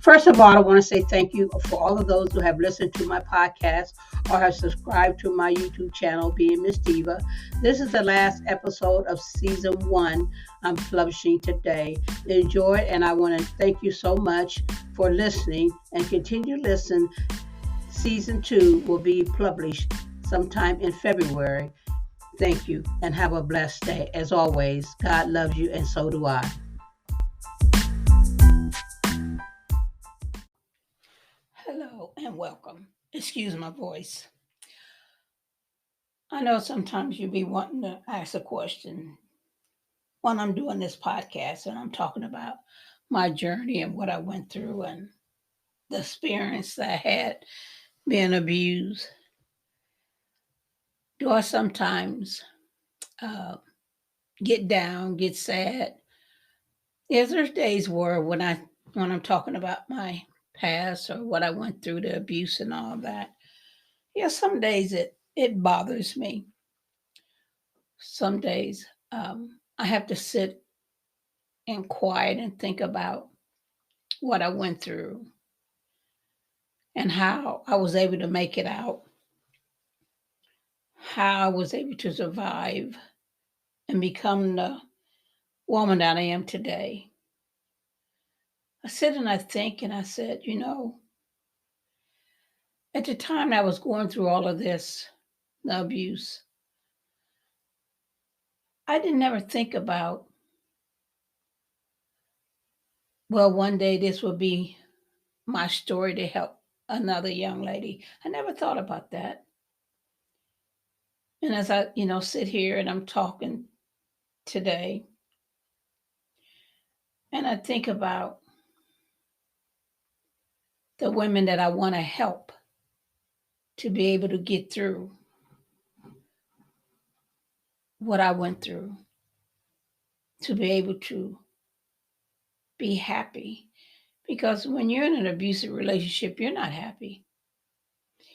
First of all, I want to say thank you for all of those who have listened to my podcast or have subscribed to my YouTube channel, being MsDiva. This is the last episode of season 1 I'm publishing today. Enjoy it, and I want to thank you so much for listening and continue to listen. Season 2 will be published sometime in February. Thank you, and have a blessed day. As always, God loves you, and so do I. Hello and welcome. Excuse my voice. I know sometimes you be wanting to ask a question when I'm doing this podcast and I'm talking about my journey and what I went through and the experience that I had being abused. Do I sometimes get down, get sad? Yes, there's days where when I'm talking about my past or what I went through, the abuse and all that. Yeah, some days it bothers me. Some days I have to sit and quiet and think about what I went through and how I was able to make it out, how I was able to survive and become the woman that I am today. I sit and I think and I said, at the time I was going through all of this, the abuse, I didn't ever think about, well, one day this will be my story to help another young lady. I never thought about that. And as I, sit here and I'm talking today, and I think about the women that I want to help to be able to get through what I went through, to be able to be happy. Because when you're in an abusive relationship, you're not happy.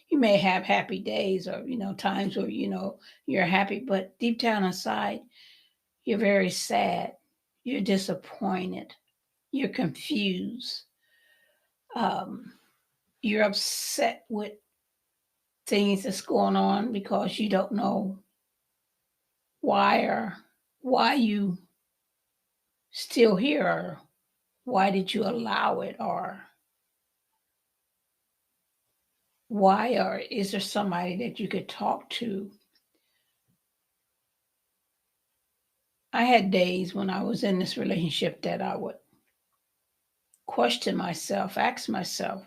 You may have happy days or, times where, you're happy, but deep down inside, you're very sad. You're disappointed. You're confused. You're upset with things that's going on because you don't know why you still here, or why did you allow it, or why, or is there somebody that you could talk to? I had days when I was in this relationship that I would question myself, ask myself,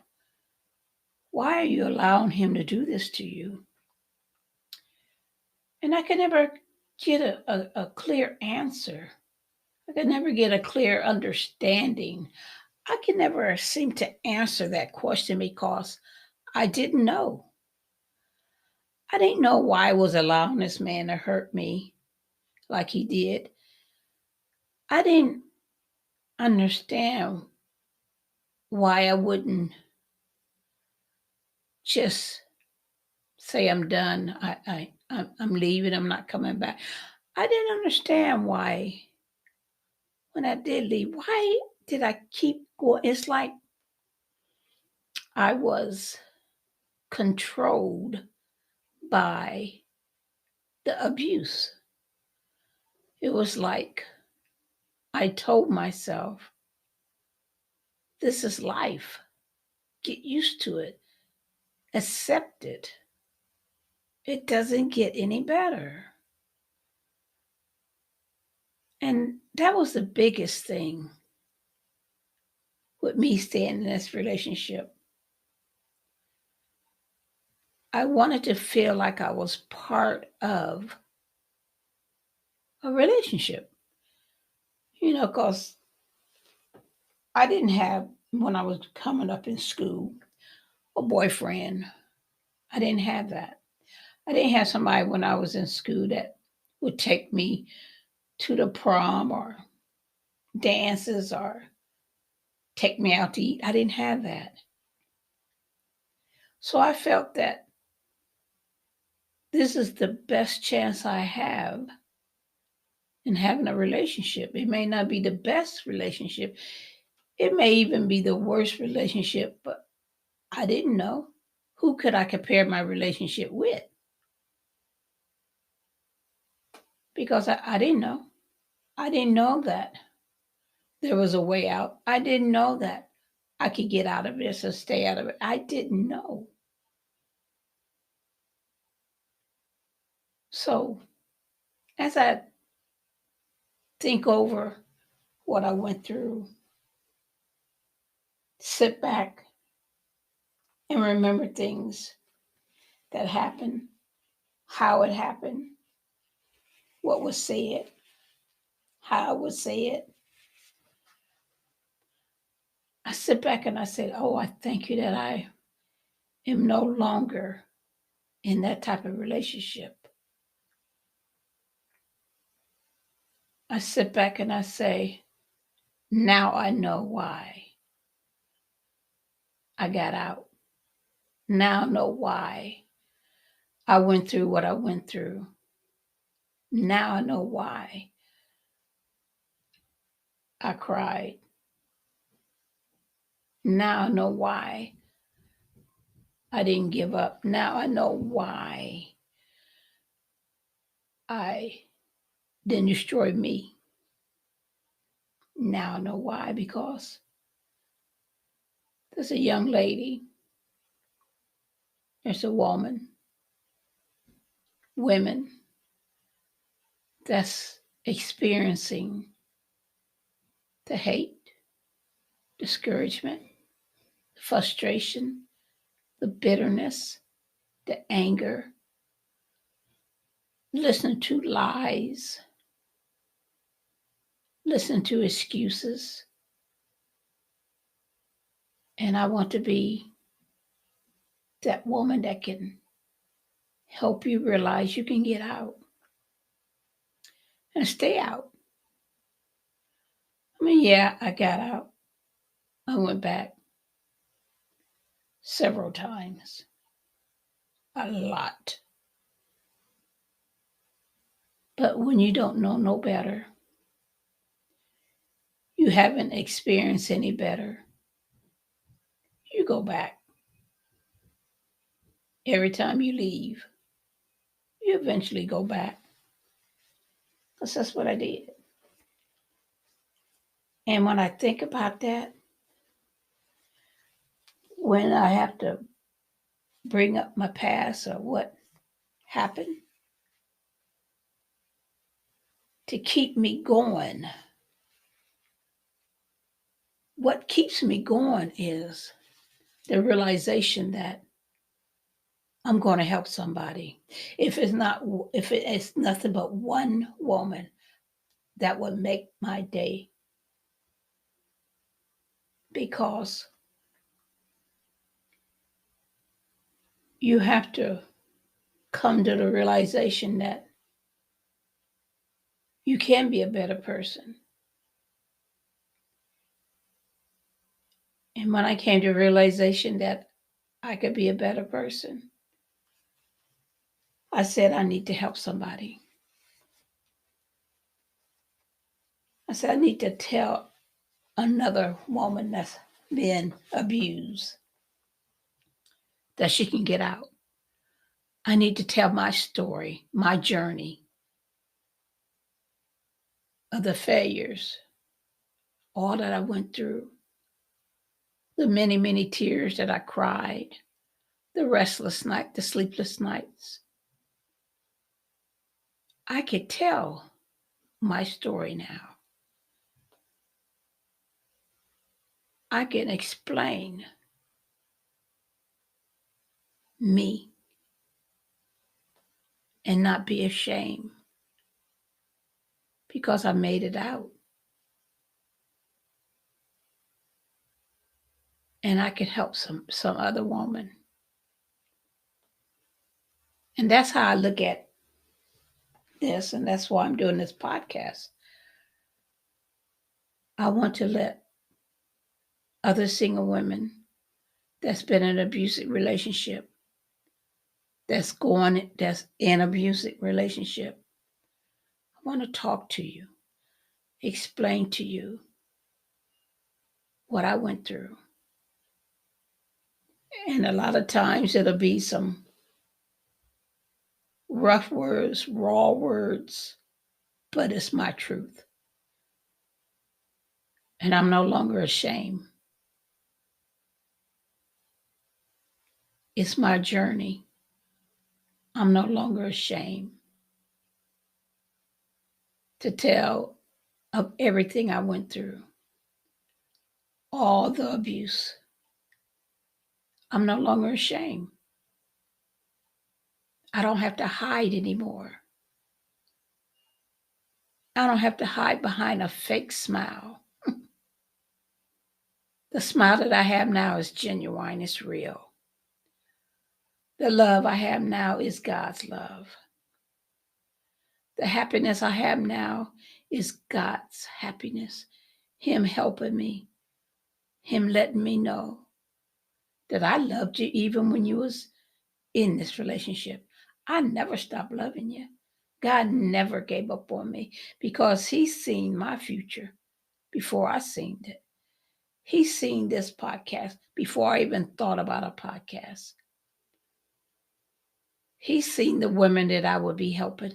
why are you allowing him to do this to you? And I could never get a clear answer. I could never get a clear understanding. I could never seem to answer that question because I didn't know. I didn't know why I was allowing this man to hurt me like he did. I didn't understand why I wouldn't just say I'm done. I'm leaving. I'm not coming back. I didn't understand why when I did leave. Why did I keep going? It's like I was controlled by the abuse. It was like I told myself, this is life. Get used to it. Accept it. It doesn't get any better. And that was the biggest thing with me staying in this relationship. I wanted to feel like I was part of a relationship, because I didn't have, when I was coming up in school, a boyfriend. I didn't have that. I didn't have somebody when I was in school that would take me to the prom or dances or take me out to eat. I didn't have that. So I felt that this is the best chance I have in having a relationship. It may not be the best relationship. It may even be the worst relationship, but I didn't know. Who could I compare my relationship with? Because I didn't know. I didn't know that there was a way out. I didn't know that I could get out of this or stay out of it. I didn't know. So as I think over what I went through, sit back and remember things that happened, how it happened, what was said, how I would say it. I sit back and I say, oh, I thank you that I am no longer in that type of relationship. I sit back and I say, now I know why I got out. Now I know why I went through what I went through. Now I know why I cried. Now I know why I didn't give up. Now I know why I didn't destroy me. Now I know why, because there's a young lady, there's a woman, women that's experiencing the hate, discouragement, the frustration, the bitterness, the anger, listen to lies, listen to excuses. And I want to be that woman that can help you realize you can get out and stay out. I mean, yeah, I got out. I went back several times, a lot. But when you don't know no better, you haven't experienced any better, you go back. Every time you leave, you eventually go back. Because that's what I did. And when I think about that, when I have to bring up my past or what happened to keep me going, what keeps me going is the realization that I'm going to help somebody. If it is nothing but one woman, that would make my day. Because you have to come to the realization that you can be a better person. And when I came to the realization that I could be a better person, I said, I need to help somebody. I said, I need to tell another woman that's been abused that she can get out. I need to tell my story, my journey of the failures, all that I went through, the many, many tears that I cried, the restless night, the sleepless nights. I could tell my story now. I can explain me and not be ashamed because I made it out. And I could help some other woman. And that's how I look at this, and that's why I'm doing this podcast. I want to let other single women that's been in an abusive relationship, that's in abusive relationship, I want to talk to you, explain to you what I went through. And a lot of times it'll be some rough words, raw words, but it's my truth. And I'm no longer ashamed. It's my journey. I'm no longer ashamed to tell of everything I went through, all the abuse. I'm no longer ashamed. I don't have to hide anymore. I don't have to hide behind a fake smile. The smile that I have now is genuine, it's real. The love I have now is God's love. The happiness I have now is God's happiness. Him helping me, Him letting me know that I loved you even when you was in this relationship. I never stopped loving you. God never gave up on me because He's seen my future before I seen it. He's seen this podcast before I even thought about a podcast. He's seen the women that I would be helping.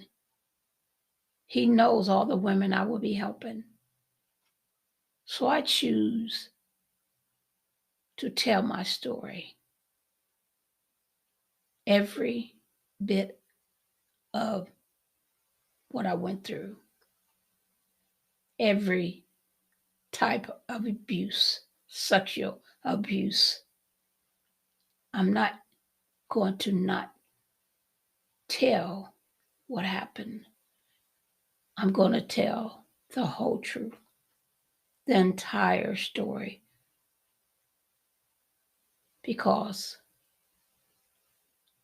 He knows all the women I will be helping. So I choose to tell my story. Every bit of what I went through. Every type of abuse, sexual abuse. I'm not going to not tell what happened. I'm going to tell the whole truth, the entire story, because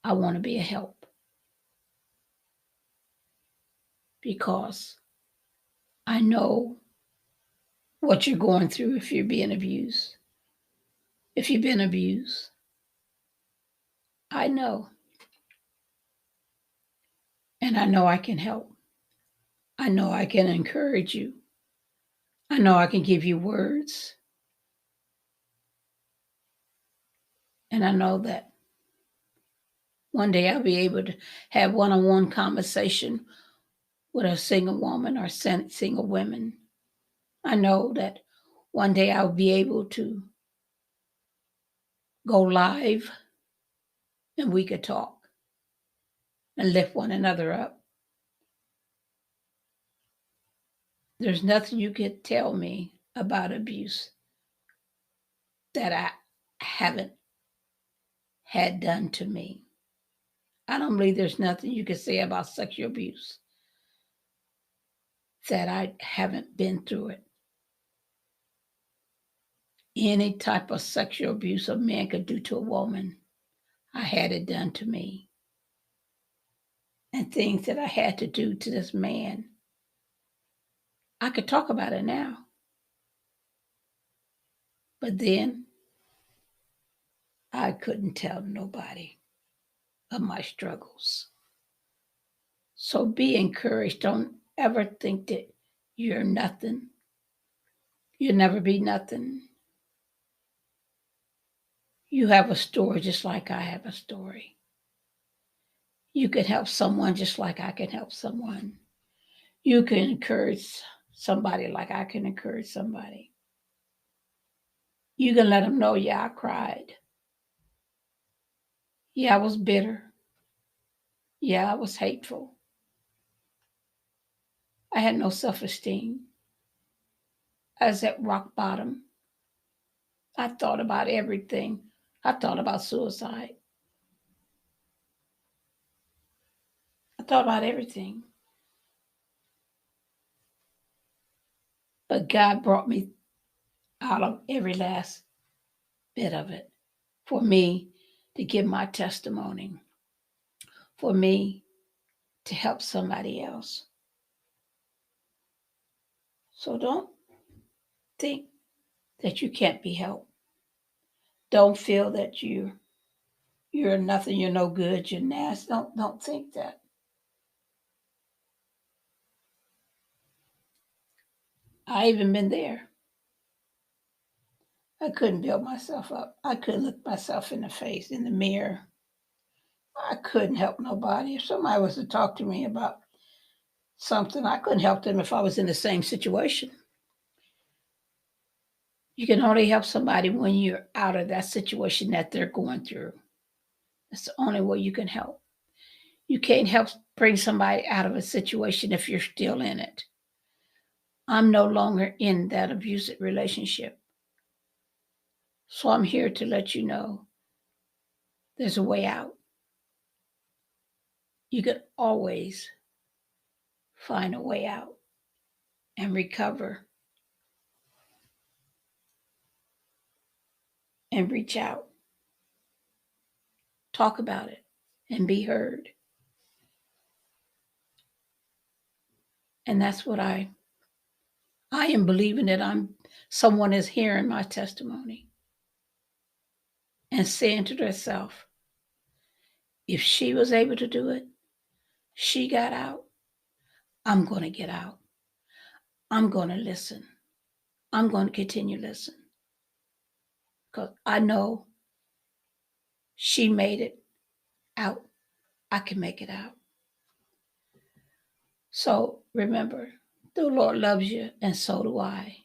I want to be a help. Because I know what you're going through if you're being abused. If you've been abused, I know. And I know I can help. I know I can encourage you. I know I can give you words. And I know that one day I'll be able to have one-on-one conversation with a single woman or single women. I know that one day I'll be able to go live and we could talk and lift one another up. There's nothing you could tell me about abuse that I haven't had done to me. I don't believe there's nothing you could say about sexual abuse that I haven't been through it. Any type of sexual abuse a man could do to a woman, I had it done to me. And things that I had to do to this man, I could talk about it now. But then I couldn't tell nobody of my struggles. So be encouraged. Don't ever think that you're nothing. You'll never be nothing. You have a story just like I have a story. You can help someone just like I can help someone. You can encourage somebody like I can encourage somebody. You can let them know, yeah, I cried. Yeah, I was bitter. Yeah, I was hateful. I had no self-esteem. I was at rock bottom. I thought about everything. I thought about suicide. I thought about everything. But God brought me out of every last bit of it for me to give my testimony, for me to help somebody else. So don't think that you can't be helped. Don't feel that you're nothing, you're no good, you're nasty. Don't think that. I even been there. I couldn't build myself up. I couldn't look myself in the face, in the mirror. I couldn't help nobody. If somebody was to talk to me about something, I couldn't help them if I was in the same situation. You can only help somebody when you're out of that situation that they're going through. That's the only way you can help. You can't help bring somebody out of a situation if you're still in it. I'm no longer in that abusive relationship. So I'm here to let you know there's a way out. You can always find a way out and recover and reach out. Talk about it and be heard. And that's what I am believing that someone is hearing my testimony and saying to themselves, if she was able to do it, she got out, I'm going to get out. I'm going to listen. I'm going to continue to listen. Because I know she made it out. I can make it out. So remember, the Lord loves you, and so do I.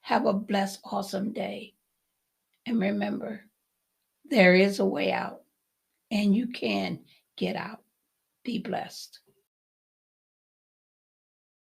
Have a blessed, awesome day. And remember, there is a way out, and you can get out. Be blessed.